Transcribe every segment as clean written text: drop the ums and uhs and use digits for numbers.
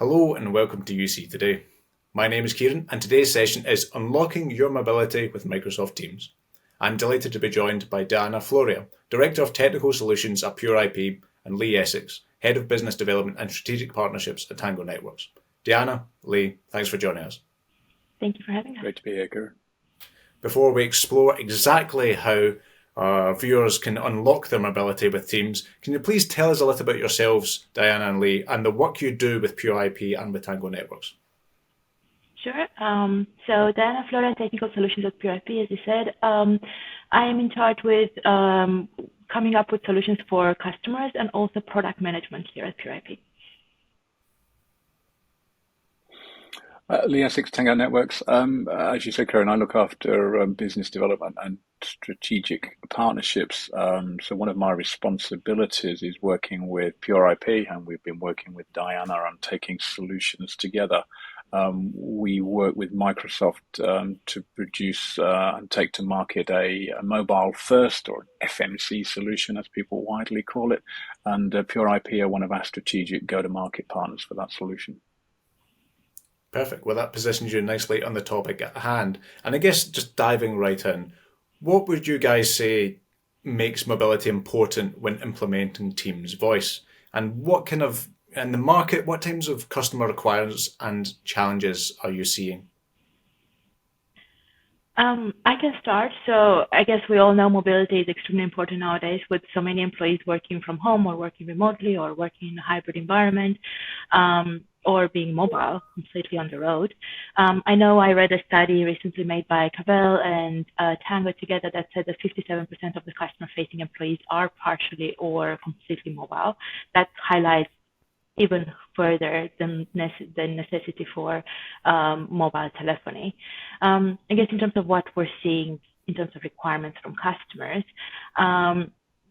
Hello and welcome to UC Today. My name is Kieran and today's session is Unlocking Your Mobility with Microsoft Teams. I'm delighted to be joined by Dan Floria, Director of Technical Solutions at Pure IP, and Lee Essex, Head of Business Development and Strategic Partnerships at Tango Networks. Diana, Lee, thanks for joining us. Thank you for having us. Great to be here, Kieran. Before we explore exactly how our viewers can unlock their mobility with Teams, can you please tell us a little about yourselves, Diana and Lee, and the work you do with Pure IP and with Tango Networks? Sure. So Diana Floria, Technical Solutions at Pure IP, as you said. I am in charge with coming up with solutions for customers and also product management here at Pure IP. Lee Essex, Tango Networks. As you said, Kieran, I look after business development and strategic partnerships. So one of my responsibilities is working with Pure IP, and we've been working with Diana on taking solutions together. We work with Microsoft to produce and take to market a mobile first, or FMC solution, as people widely call it. And Pure IP are one of our strategic go-to-market partners for that solution. Perfect. Well, that positions you nicely on the topic at hand. And I guess just diving right in, what would you guys say makes mobility important when implementing Teams Voice? And what kind of, in the market, what types of customer requirements and challenges are you seeing? I can start. So I guess we all know mobility is extremely important nowadays with so many employees working from home or working remotely or working in a hybrid environment. Or being mobile completely on the road. I know I read a study recently made by Cavell and Tango together that said that 57% of the customer-facing employees are partially or completely mobile. That highlights even further the necessity for mobile telephony. I guess in terms of what we're seeing in terms of requirements from customers,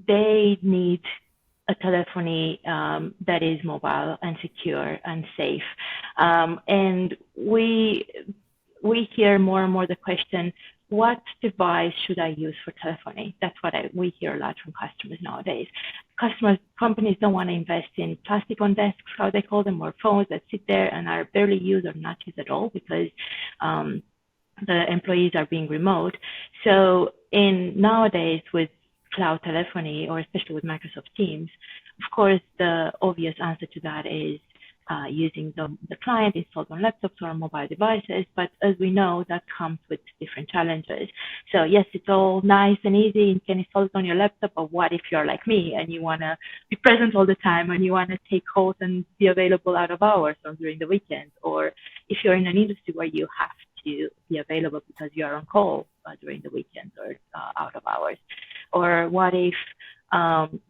they need a telephony that is mobile and secure and safe. And we hear more and more the question, what device should I use for telephony? That's what we hear a lot from customers nowadays. Companies don't want to invest in plastic on desks, how they call them, or phones that sit there and are barely used or not used at all because the employees are being remote. So nowadays with cloud telephony, or especially with Microsoft Teams, of course, the obvious answer to that is using the client installed on laptops or on mobile devices. But as we know, that comes with different challenges. So yes, it's all nice and easy and can install it on your laptop. But what if you're like me and you want to be present all the time and you want to take calls and be available out of hours or during the weekends? Or if you're in an industry where you have to be available because you are on call during the weekends or out of hours? Or what if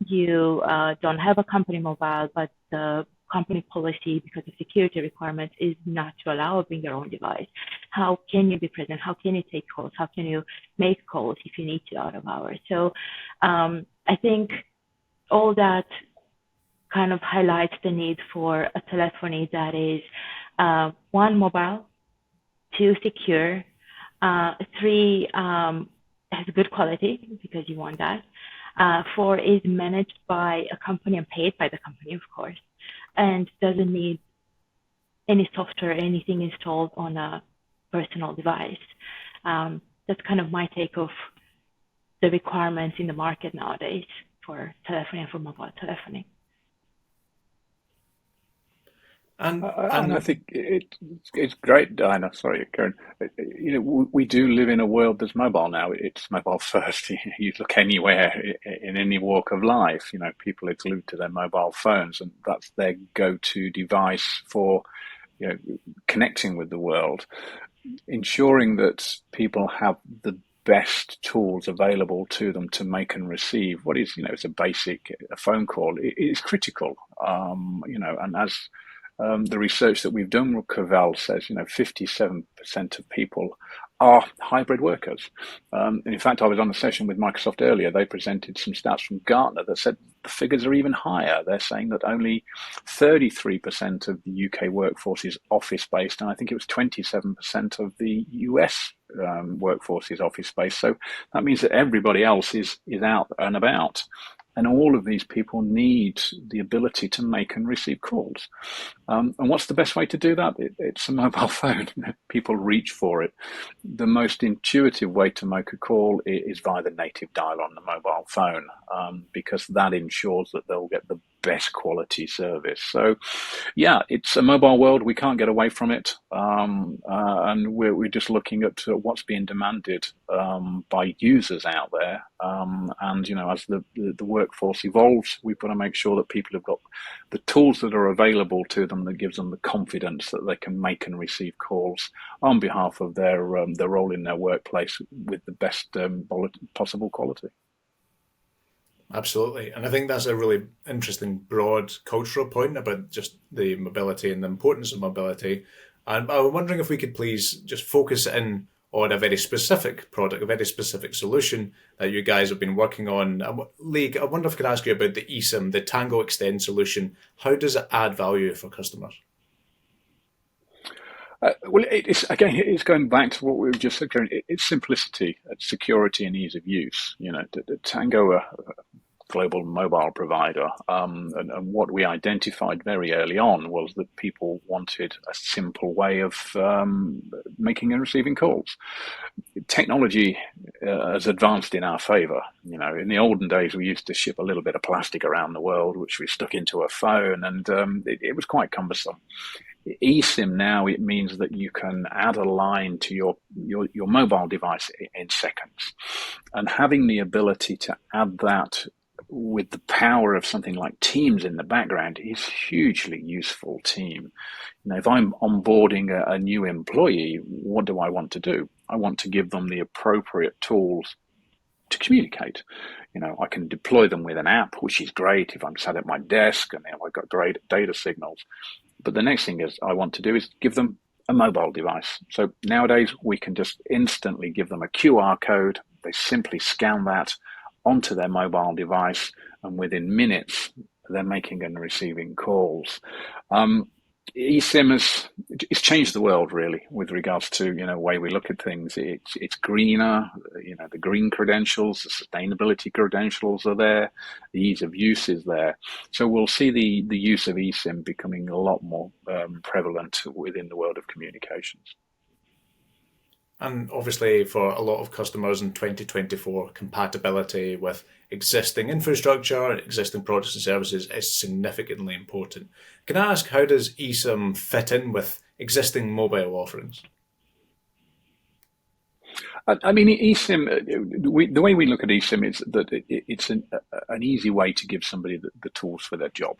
you don't have a company mobile, but the company policy, because of security requirements, is not to allow bring your own device? How can you be present? How can you take calls? How can you make calls if you need to out of hours? So I think all that kind of highlights the need for a telephony that is one, mobile, two, secure, three, has good quality because you want that. Four, is managed by a company and paid by the company, of course, and doesn't need any software or anything installed on a personal device. That's kind of my take of the requirements in the market nowadays for telephony and for mobile telephony. And I think it's great, Diana. Sorry, Karen. We do live in a world that's mobile now. It's mobile first. You look anywhere in any walk of life. People are glued to their mobile phones, and that's their go-to device for connecting with the world. Ensuring that people have the best tools available to them to make and receive what is, it's a phone call. It is critical. And as the research that we've done with Cavell says, 57% of people are hybrid workers. In fact, I was on a session with Microsoft earlier. They presented some stats from Gartner that said the figures are even higher. They're saying that only 33% of the UK workforce is office-based, and I think it was 27% of the US workforce is office-based. So that means that everybody else is out and about. And all of these people need the ability to make and receive calls. And what's the best way to do that? It's a mobile phone. People reach for it. The most intuitive way to make a call is via the native dial on the mobile phone, because that ensures that they'll get the best quality service. So, yeah, it's a mobile world. We can't get away from it, and we're just looking at what's being demanded by users out there. And as the workforce evolves, we've got to make sure that people have got the tools that are available to them that gives them the confidence that they can make and receive calls on behalf of their role in their workplace with the best possible quality. Absolutely. And I think that's a really interesting, broad cultural point about just the mobility and the importance of mobility. And I was wondering if we could please just focus in on a very specific product, a very specific solution that you guys have been working on. Lee, I wonder if I could ask you about the eSIM, the Tango Extend solution. How does it add value for customers? Well, it's going back to what we've just said, Kieran. It's simplicity, it's security, and ease of use. The Tango, global mobile provider, and what we identified very early on was that people wanted a simple way of making and receiving calls. Technology has advanced in our favor. In the olden days, we used to ship a little bit of plastic around the world, which we stuck into a phone, and it was quite cumbersome. eSIM now, it means that you can add a line to your mobile device in seconds, and having the ability to add that with the power of something like Teams in the background is hugely useful. If I'm onboarding a new employee, what do I want to do? I want to give them the appropriate tools to communicate. I can deploy them with an app, which is great if I'm sat at my desk and I've got great data signals. But the next thing I want to do is give them a mobile device. So nowadays we can just instantly give them a QR code. They simply scan that onto their mobile device, and within minutes they're making and receiving calls. eSIM it's changed the world really with regards to the way we look at things. It's greener. The green credentials, the sustainability credentials are there. The ease of use is there. So we'll see the use of eSIM becoming a lot more prevalent within the world of communications. And obviously, for a lot of customers in 2024, compatibility with existing infrastructure, existing products and services is significantly important. Can I ask, how does eSIM fit in with existing mobile offerings? I mean, eSIM, the way we look at eSIM is that it's an easy way to give somebody the tools for their job.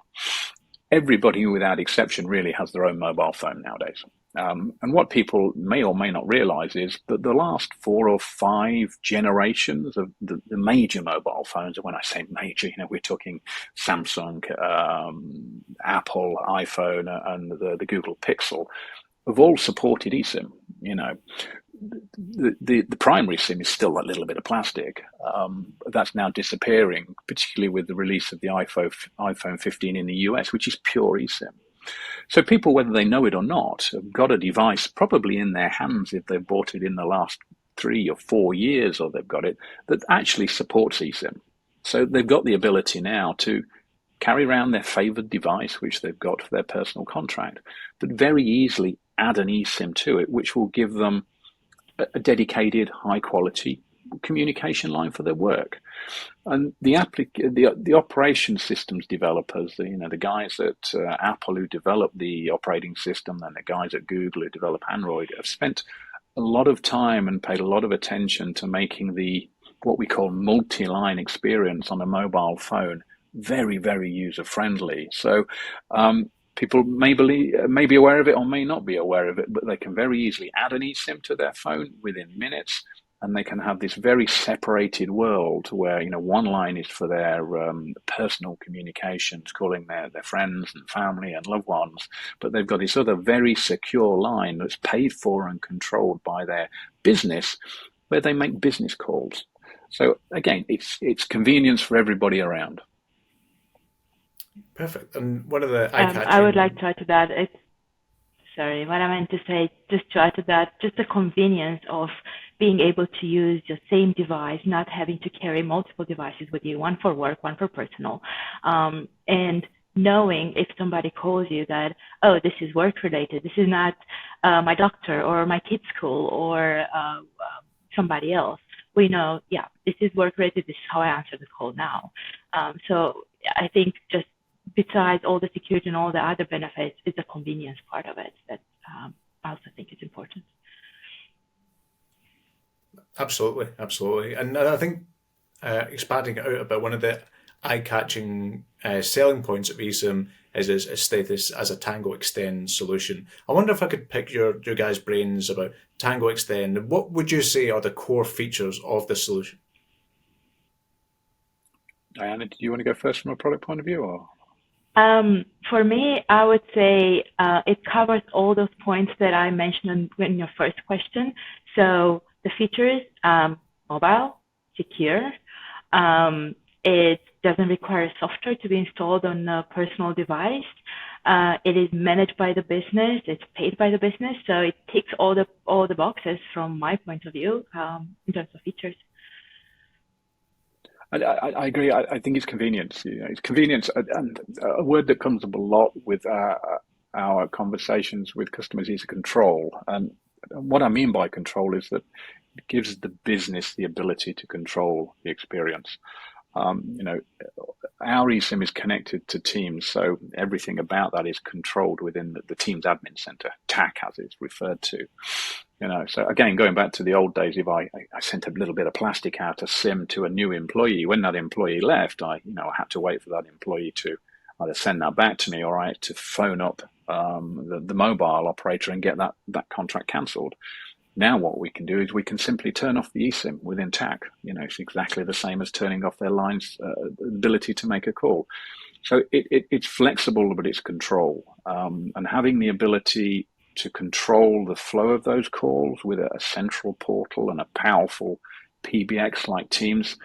Everybody, without exception, really has their own mobile phone nowadays. And what people may or may not realize is that the last 4 or 5 generations of the major mobile phones, and when I say major, we're talking Samsung, Apple, iPhone, and the Google Pixel, have all supported eSIM. The primary SIM is still a little bit of plastic. That's now disappearing, particularly with the release of the iPhone 15 in the US, which is pure eSIM. So people, whether they know it or not, have got a device probably in their hands if they've bought it in the last 3 or 4 years, or they've got it, that actually supports eSIM. So they've got the ability now to carry around their favored device, which they've got for their personal contract, but very easily add an eSIM to it, which will give them a dedicated, high-quality communication line for their work. And the operation systems developers, the guys at Apple who develop the operating system, and the guys at Google who develop Android, have spent a lot of time and paid a lot of attention to making what we call multi-line experience on a mobile phone very, very user-friendly. So people may be aware of it or may not be aware of it, but they can very easily add an eSIM to their phone within minutes, and they can have this very separated world where one line is for their personal communications, calling their friends and family and loved ones, but they've got this other very secure line that's paid for and controlled by their business, where they make business calls. So again, it's convenience for everybody around. Perfect. And one of the eye-catching... I would like to add to that. What I meant to say, just to add to that, just the convenience of being able to use your same device, not having to carry multiple devices with you, one for work, one for personal, and knowing if somebody calls you that, oh, this is work related, this is not my doctor or my kid's school or somebody else. We know, yeah, this is work related, this is how I answer the call now. So I think just besides all the security and all the other benefits, is the convenience part of it that I also think is important. Absolutely, absolutely. And I think expanding it out a bit, one of the eye-catching selling points of eSIM is its status as a Tango Extend solution. I wonder if I could pick your guys' brains about Tango Extend. What would you say are the core features of this solution? Diana, do you want to go first from a product point of view, or? For me, I would say it covers all those points that I mentioned in your first question. So the features, mobile, secure. It doesn't require software to be installed on a personal device. It is managed by the business. It's paid by the business. So it ticks all the boxes from my point of view in terms of features. I agree. I think it's convenience. It's convenience, and a word that comes up a lot with our conversations with customers is control. And what I mean by control is that it gives the business the ability to control the experience. Our eSIM is connected to Teams, so everything about that is controlled within the Teams admin center, TAC as it's referred to. So again, going back to the old days, if I sent a little bit of plastic out, a SIM to a new employee, when that employee left, I had to wait for that employee to either send that back to me or I had to phone up the mobile operator and get that contract cancelled. Now what we can do is we can simply turn off the eSIM within TAC. It's exactly the same as turning off their line's ability to make a call. So it's flexible, but it's control. And having the ability to control the flow of those calls with a central portal and a powerful PBX like Teams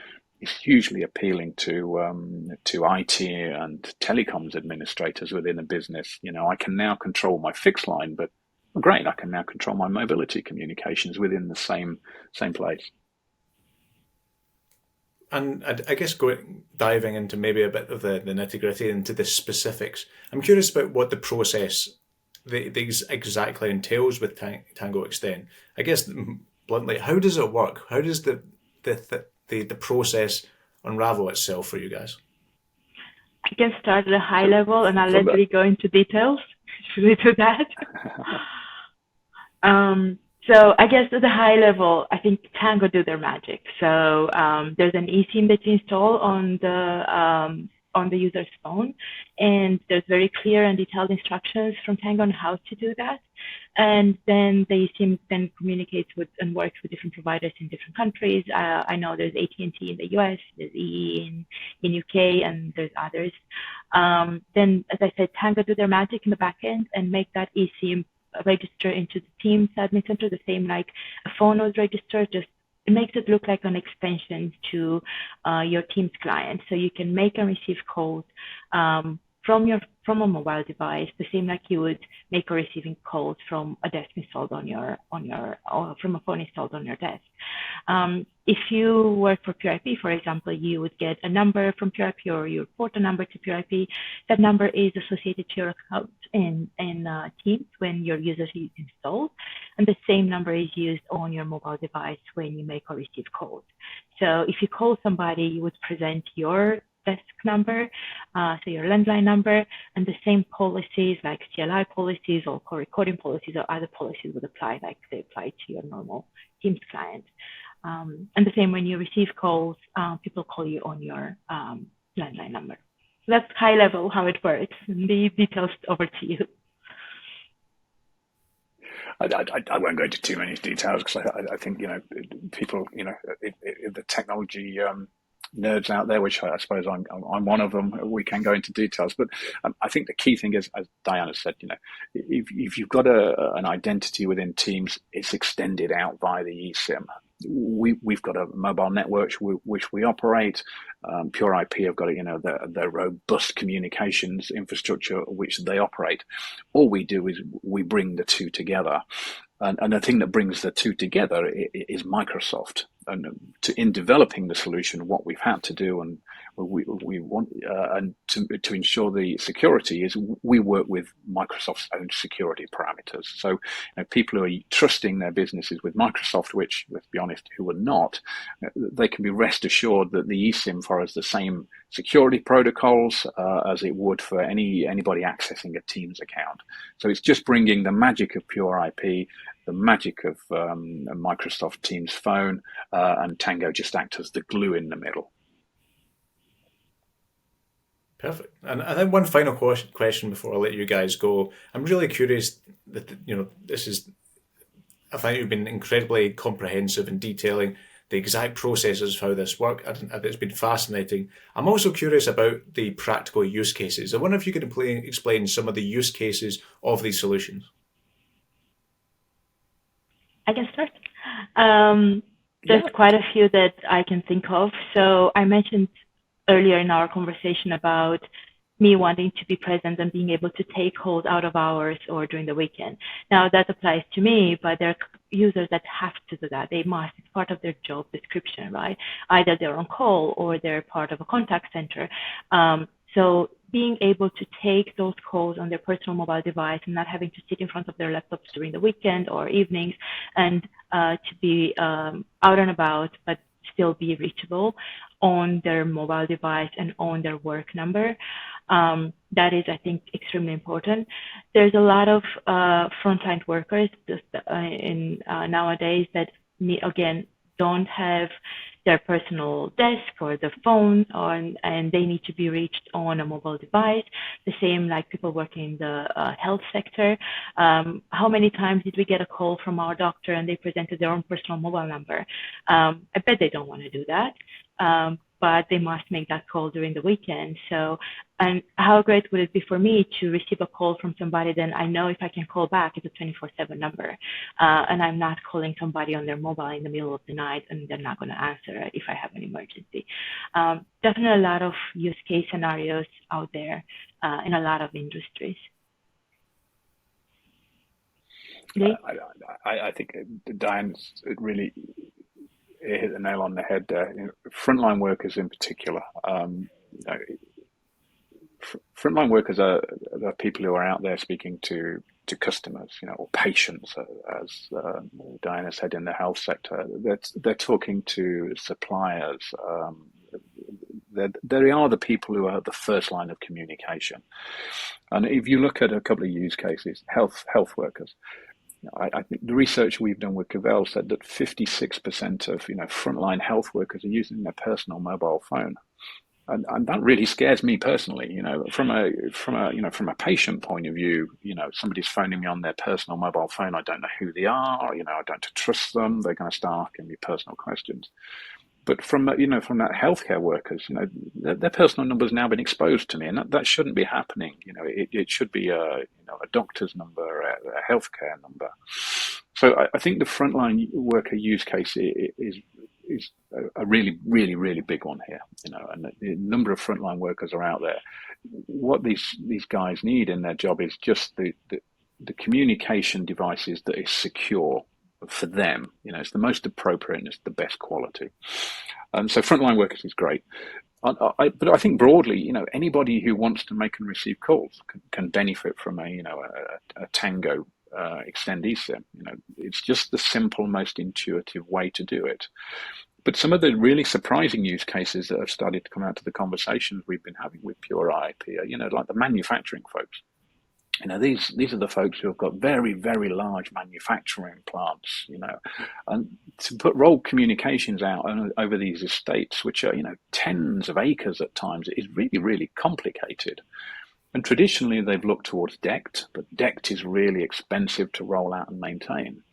is hugely appealing to IT and telecoms administrators within a business. I can now control my fixed line, but great, I can now control my mobility communications within the same place. And I guess diving into maybe a bit of the nitty-gritty, into the specifics, I'm curious about what the process exactly entails with Tango Extend. I guess, bluntly, how does it work? How does the process unravel itself for you guys? I can start at a high level and I'll let Lee go into details. Should we do that? So I guess at the high level, I think Tango do their magic. So there's an eSIM that you install on the user's phone, and there's very clear and detailed instructions from Tango on how to do that. And then the eSIM then communicates with and works with different providers in different countries. I know there's AT&T in the US, there's EE in UK, and there's others. Then, as I said, Tango do their magic in the back end and make that eSIM register into the Teams admin center, the same like a phone was registered, just it makes it look like an extension to your Teams client. So you can make and receive calls from a mobile device, the same like you would make or receiving calls from a desk installed on your or from a phone installed on your desk. If you work for PureIP, for example, you would get a number from PureIP or you report a number to PureIP. That number is associated to your account in Teams when your user is installed, and the same number is used on your mobile device when you make or receive calls. So if you call somebody, you would present your desk number, so your landline number, and the same policies like CLI policies or call recording policies or other policies would apply like they apply to your normal Teams client. And the same when you receive calls, people call you on your landline number. So that's high level how it works, and the details over to you. I won't go into too many details because I think people the technology nerds out there, which I suppose I'm one of them. We can go into details, but I think the key thing is, as Diana said, if you've got an identity within Teams, it's extended out via the eSIM. we've got a mobile network which we operate. Pure IP have got their robust communications infrastructure which they operate. All we do is we bring the two together, and the thing that brings the two together is Microsoft. And in developing the solution, what we've had to do, and we want and to ensure the security, is we work with Microsoft's own security parameters. So people who are trusting their businesses with Microsoft, which, let's be honest, who are not, they can be rest assured that the eSIM follows the same security protocols as it would for anybody accessing a Teams account. So it's just bringing the magic of Pure IP, the magic of Microsoft Teams Phone, and Tango just act as the glue in the middle. Perfect. And then one final question before I let you guys go. I'm really curious that, I think you've been incredibly comprehensive in detailing the exact processes of how this work, and it's been fascinating. I'm also curious about the practical use cases. I wonder if you could explain some of the use cases of these solutions. I can start. There's quite a few that I can think of. So I mentioned earlier in our conversation about me wanting to be present and being able to take calls out of hours or during the weekend. Now that applies to me, but there are users that have to do that. They must. It's part of their job description, right? Either they're on call or they're part of a contact center. So being able to take those calls on their personal mobile device and not having to sit in front of their laptops during the weekend or evenings, and to be out and about, but still be reachable on their mobile device and on their work number. That is, I think, extremely important. There's a lot of frontline workers nowadays that, again, don't have their personal desk or the phone and they need to be reached on a mobile device. The same like people working in the health sector. How many times did we get a call from our doctor and they presented their own personal mobile number? I bet they don't want to do that. But they must make that call during the weekend. So, and how great would it be for me to receive a call from somebody, then I know if I can call back, it's a 24/7 number. And I'm not calling somebody on their mobile in the middle of the night and they're not going to answer if I have an emergency. Definitely a lot of use case scenarios out there in a lot of industries. Lee? I think Diane's really hit the nail on the head there. Frontline workers in particular. Frontline workers are people who are out there speaking to customers, or patients, as Diana said, in the health sector. They're talking to suppliers. They are the people who are the first line of communication. And if you look at a couple of use cases, health workers. I think the research we've done with Cavell said that 56% of frontline health workers are using their personal mobile phone, and that really scares me personally. From a patient point of view, somebody's phoning me on their personal mobile phone. I don't know who they are. I don't trust them. They're going to start asking me personal questions. But from that healthcare workers, their personal number's now been exposed to me, and that shouldn't be happening. It should be a doctor's number, a healthcare number. So I think the frontline worker use case is a really, really, really big one here. And the number of frontline workers are out there. What these guys need in their job is just the communication devices that is secure for them. It's the most appropriate and it's the best quality. So frontline workers is great. But I think broadly, anybody who wants to make and receive calls can benefit from a Tango Extend eSIM. It's just the simple, most intuitive way to do it. But some of the really surprising use cases that have started to come out of the conversations we've been having with Pure IP are, like the manufacturing folks. These are the folks who have got very, very large manufacturing plants, and to put rolled communications out over these estates, which are, tens of acres at times, is really, really complicated. And traditionally, they've looked towards DECT, but DECT is really expensive to roll out and maintain.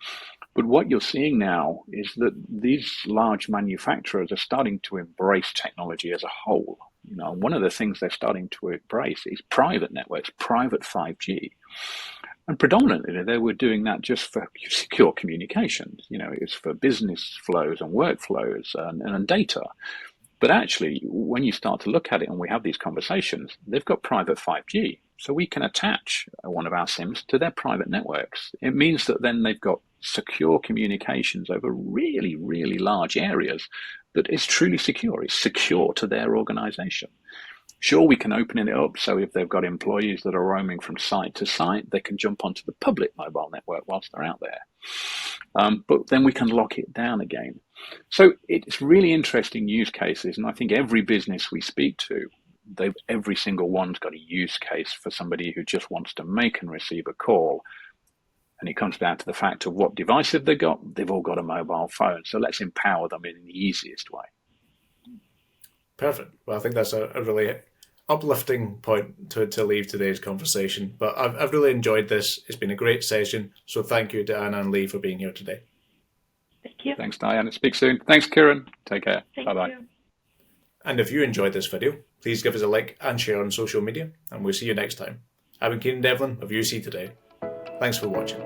But what you're seeing now is that these large manufacturers are starting to embrace technology as a whole. One of the things they're starting to embrace is private networks, private 5G. And predominantly, they were doing that just for secure communications. It's for business flows and workflows and data. But actually, when you start to look at it and we have these conversations, they've got private 5G. So we can attach one of our SIMs to their private networks. It means that then they've got secure communications over really, really large areas that is truly secure. It's secure to their organization. Sure, we can open it up so if they've got employees that are roaming from site to site, they can jump onto the public mobile network whilst they're out there. But then we can lock it down again. So it's really interesting use cases, and I think every business we speak to, every single one's got a use case for somebody who just wants to make and receive a call. And it comes down to the fact of what device have they got. They've all got a mobile phone, so let's empower them in the easiest way. Perfect. Well, I think that's a really uplifting point to leave today's conversation. But I've really enjoyed this. It's been a great session. So thank you, Diana and Lee, for being here today. Thank you. Thanks, Diana. Speak soon. Thanks, Kieran. Take care. Bye-bye. And if you enjoyed this video, please give us a like and share on social media. And we'll see you next time. I've been Kieran Devlin of UC Today. Thanks for watching.